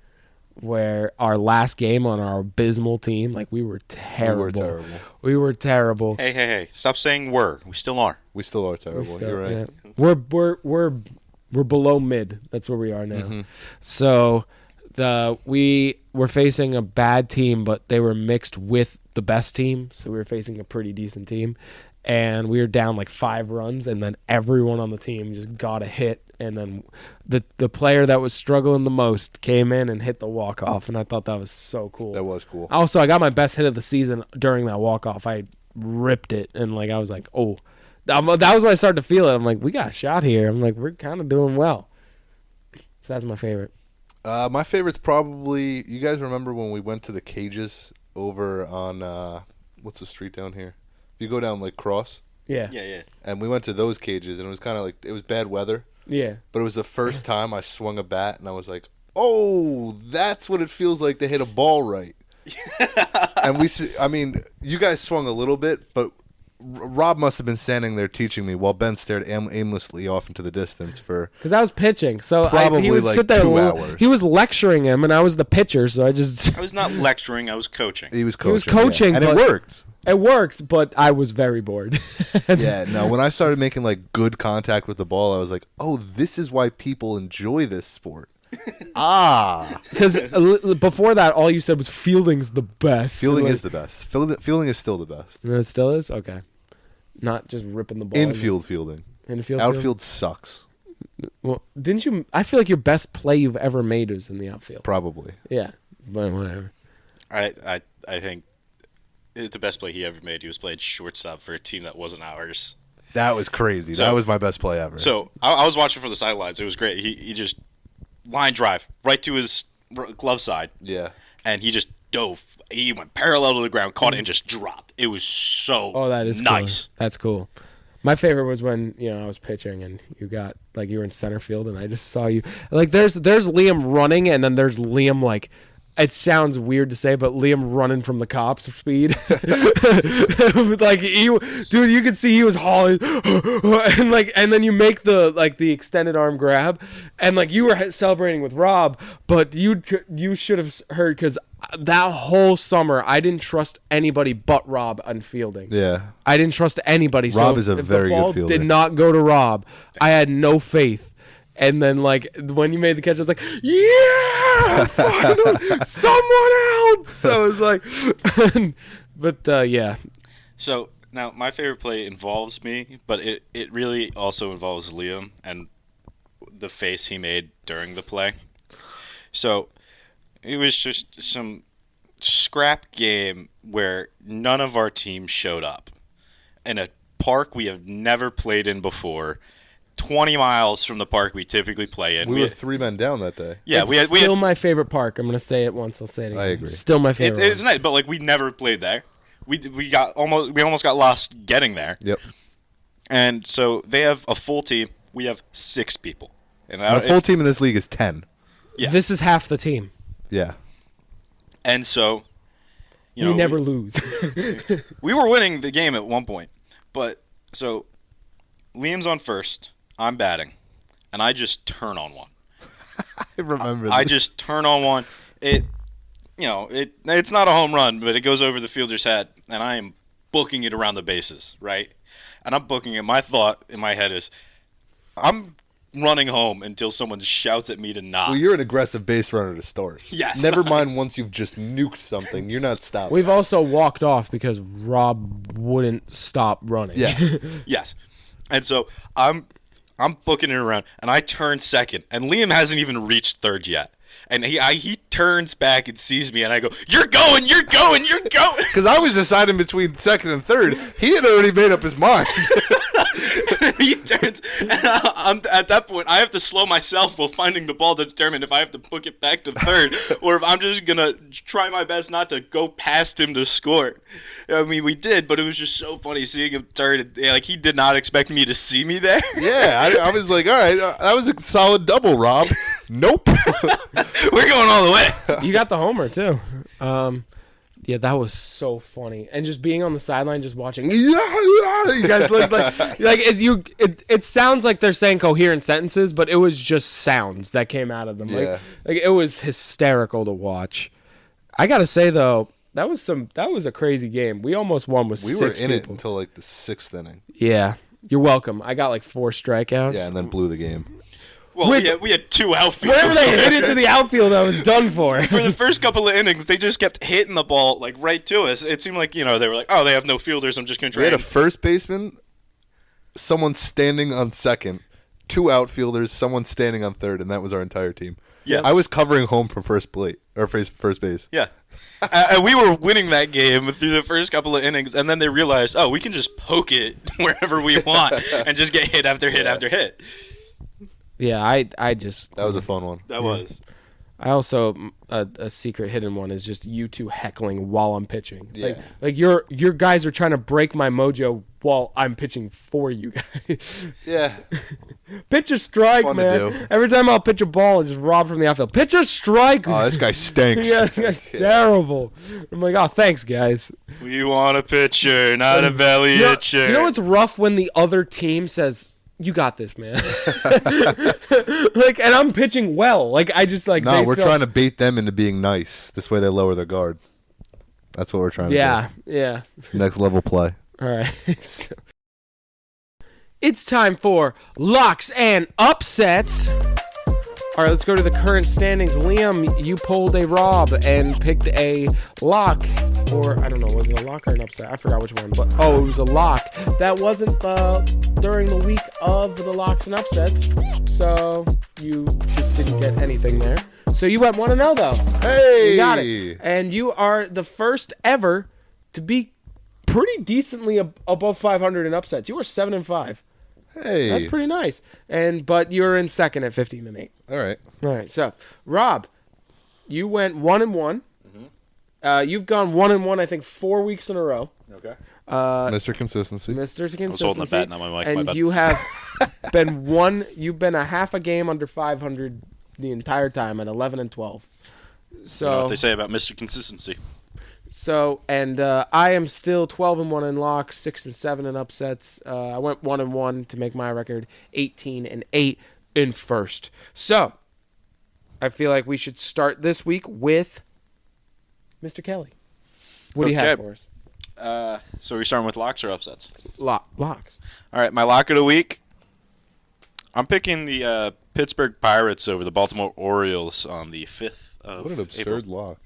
where our last game on our abysmal team, we were terrible. We were terrible. Hey. Stop saying were. We still are. We still are terrible. You're right. Yeah. We're below mid. That's where we are now. Mm-hmm. So we were facing a bad team, but they were mixed with the best team. So we were facing a pretty decent team. And we were down 5 runs, and then everyone on the team just got a hit. And then the player that was struggling the most came in and hit the walk-off, and I thought that was so cool. That was cool. Also, I got my best hit of the season during that walk-off. I ripped it, and I was like, oh. That was when I started to feel it. I'm like, we got a shot here. I'm like, we're kind of doing well. So that's my favorite. My favorite's probably, you guys remember when we went to the cages over on, what's the street down here? You go down Cross, Yeah. Yeah. and we went to those cages, and it was kind of it was bad weather, Yeah. but it was the first time I swung a bat, and I was like, oh, that's what it feels like to hit a ball right. And you guys swung a little bit, but Rob must have been standing there teaching me while Ben stared aimlessly off into the distance for Because I was pitching, so Probably he would sit there 2 hours. He was lecturing him, and I was the pitcher, so I just... I was not lecturing. I was coaching. he was coaching. He was coaching, and it but- worked. It worked, but I was very bored. Yeah, no, when I started making good contact with the ball, I was like, oh, this is why people enjoy this sport. Because before that, all you said was fielding's the best. Fielding is the best. Fielding is still the best. And it still is? Okay. Not just ripping the ball. Infield fielding. Infield. Outfield sucks. Well, didn't you? I feel like your best play you've ever made was in the outfield. Probably. Yeah, but whatever. I think the best play he ever made, he was playing shortstop for a team that wasn't ours. That was crazy. So- That was my best play ever. So I was watching from the sidelines. It was great. He just line drive right to his glove side, yeah. and he just dove. He went parallel to the ground, caught it, and just dropped. It was so Oh, that is nice. Cool. That's cool. My favorite was when I was pitching and you got you were in center field and I just saw you there's Liam running and then there's Liam it sounds weird to say, but Liam running from the cops speed. Dude, you could see he was hauling, and then you make the extended arm grab, and you were celebrating with Rob, but you should have heard because that whole summer I didn't trust anybody but Rob on fielding. Yeah. I didn't trust ananybody. Rob so is a if very the ball good fielder. did not go to Rob, I had no faith. And then, when you made the catch, I was like, yeah, finally, someone else. So I was like, but yeah. So now my favorite play involves me, but it really also involves Liam and the face he made during the play. So it was just some scrap game where none of our team showed up in a park we have never played in before. 20 miles from the park we typically play in. We were 3 men down that day. Yeah, It's we had still my favorite park. I'm gonna say it once. I'll say it again. I agree. Still my favorite. it's nice, but like we never played there. We almost got lost getting there. Yep. And so they have a full team. We have 6 people. And A full team in this league is 10. Yeah. This is half the team. Yeah. And so, We never lose. we were winning the game at one point. But so Liam's on first. I'm batting, and I just turn on one. I remember this. I just turn on one. It's not a home run, but it goes over the fielder's head, and I am booking it around the bases, right? And I'm booking it. My thought in my head is, I'm running home until someone shouts at me to not. Well, you're an aggressive base runner to start. Yes. Never mind once you've just nuked something. You're not stopping. We've also walked off because Rob wouldn't stop running. Yeah. Yes. And so I'm booking it around, and I turn second, and Liam hasn't even reached third yet. And he turns back and sees me, and I go, "You're going, you're going, you're going." Because I was deciding between second and third. He had already made up his mind. He turns, and I'm at that point, I have to slow myself while finding the ball to determine if I have to book it back to third, or if I'm just gonna try my best not to go past him to score. I mean, we did, but it was just so funny seeing him turn. Like he did not expect me to see me there. Yeah, I was like, all right, that was a solid double, Rob. Nope. We're going all the way. You got the homer too. Yeah, that was so funny, and just being on the sideline, just watching. You guys look like it sounds like they're saying coherent sentences, but it was just sounds that came out of them. Yeah. Like it was hysterical to watch. I gotta say though, that was a crazy game. We almost won with We 6 were in people. it until like the 6th inning. Yeah, you're welcome. I got like 4 strikeouts. Yeah, and then blew the game. Well, we had 2 outfielders. Whenever they hit it to the outfield, I was done for. For the first couple of innings, they just kept hitting the ball like right to us. It seemed like they were like, "Oh, they have no fielders. I'm just going to We try." had a first baseman, someone standing on second, 2 outfielders, someone standing on third, and that was our entire team. Yeah. I was covering home from first base. Yeah. And we were winning that game through the first couple of innings, and then they realized, oh, we can just poke it wherever we want and just get hit after hit after hit. Yeah, I just That was a fun one. That was. I also a secret hidden one is just you two heckling while I'm pitching. Yeah. Like your guys are trying to break my mojo while I'm pitching for you guys. Yeah. Pitch a strike, Fun to man. do. Every time I'll pitch a ball, it's just robbed from the outfield. Pitch a strike. Oh, this guy stinks. Yeah, this guy's terrible. I'm like, oh, thanks, guys. We want a pitcher, not a belly itcher. You know what's rough when the other team says, "You got this, man." And I'm pitching well. I just like. No, we're trying to bait them into being nice. This way they lower their guard. That's what we're trying to do. Yeah. Next level play. All right. So, it's time for locks and upsets. All right, let's go to the current standings. Liam, you pulled a Rob and picked a lock. Or, I don't know, was it a lock or an upset? I forgot which one. But it was a lock. That wasn't during the week of the locks and upsets. So, you just didn't get anything there. So, you went 1-0, though. Hey! You got it. And you are the first ever to be pretty decently above 500 in upsets. You were 7-5. Hey. That's pretty nice. But you're in second at 15-8. All right. All right. So, Rob, you went 1-1. You've gone 1-1, I think, 4 weeks in a row. Okay. Mr. Consistency. Mr. Consistency. I was holding the bat, not my mic. And My bad. you have you've been a half a game under 500 the entire time at 11-12. So, You know what they say about Mr. Consistency. I am still 12-1 in locks, 6-7 in upsets. I went 1-1 to make my record 18-8 in first. So, I feel like we should start this week with Mr. Kelly. What do you have Okay. for us? So we're starting with locks or upsets? Locks. All right, my lock of the week. I'm picking the Pittsburgh Pirates over the Baltimore Orioles on the 5th of What an absurd lock.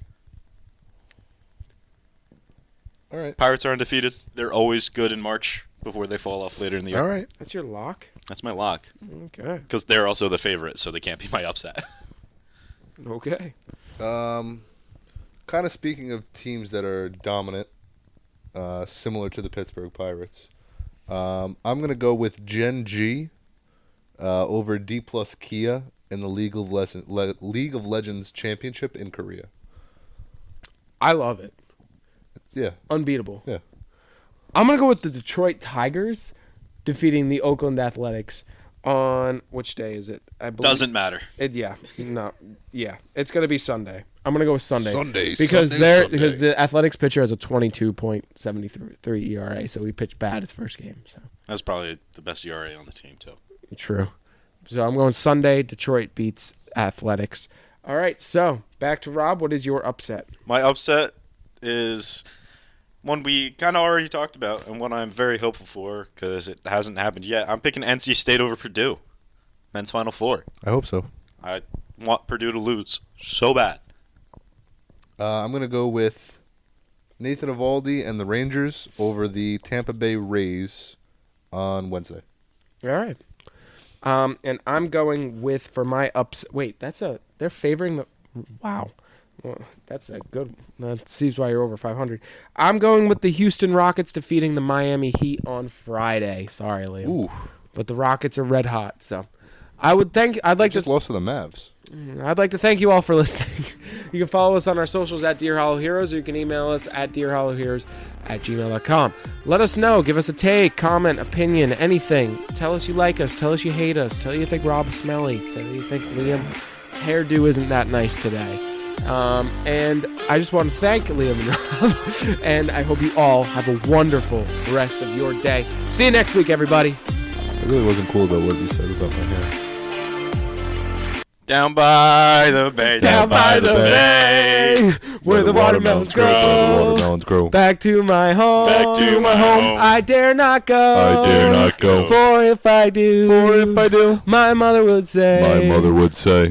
All right. Pirates are undefeated. They're always good in March before they fall off later in the year. All right. That's your lock? That's my lock. Okay. Because they're also the favorite, so they can't be my upset. Okay. Kind of speaking of teams that are dominant, similar to the Pittsburgh Pirates, I'm going to go with Gen G over D plus Kia in the League of Legends Championship in Korea. I love it. Yeah. Unbeatable. Yeah. I'm going to go with the Detroit Tigers defeating the Oakland Athletics on which day is it? I believe Doesn't matter. it's going to be Sunday. I'm going to go with Sunday. Because Sunday. the Athletics pitcher has a 22.73 ERA, so he pitched bad his first game. So That's probably the best ERA on the team, too. true. So I'm going Sunday. Detroit beats Athletics. All right, so back to Rob. What is your upset? My upset is one we kind of already talked about and one I'm very hopeful for because it hasn't happened yet. I'm picking NC State over Purdue. Men's Final Four. I hope so. I want Purdue to lose so bad. I'm going to go with Nathan Eovaldi and the Rangers over the Tampa Bay Rays on Wednesday. All right. And I'm going with for my upset. Wait, they're favoring the. Wow. Well, that's a good. That seems why you're over 500. I'm going with the Houston Rockets defeating the Miami Heat on Friday. Sorry, Liam. Ooh. But the Rockets are red hot, so I'd like Just to lost to the Mavs. I'd like to thank you all for listening. You can follow us on our socials at Dear Hollow Heroes, or you can email us at dearhollowheroes@gmail.com. Let us know. Give us a take, comment, opinion, anything. Tell us you like us. Tell us you hate us. Tell you think Rob's smelly. Tell you think Liam's hairdo isn't that nice today. And I just want to thank Liam and Rob, and I hope you all have a wonderful rest of your day. See you next week, everybody. It really wasn't cool about what you said about my hair. Down by the bay. Down by the bay, where the watermelons grow. Back to my home. Back to my home. I dare not go. I dare not go. For if I do, my mother would say.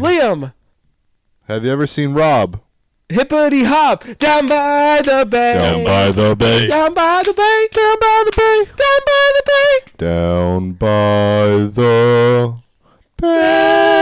Liam, Have you ever seen Rob? hippity hop, down by the bay. Down by the bay. Down by the bay. Down by the bay. Down by the bay. Down by the bay.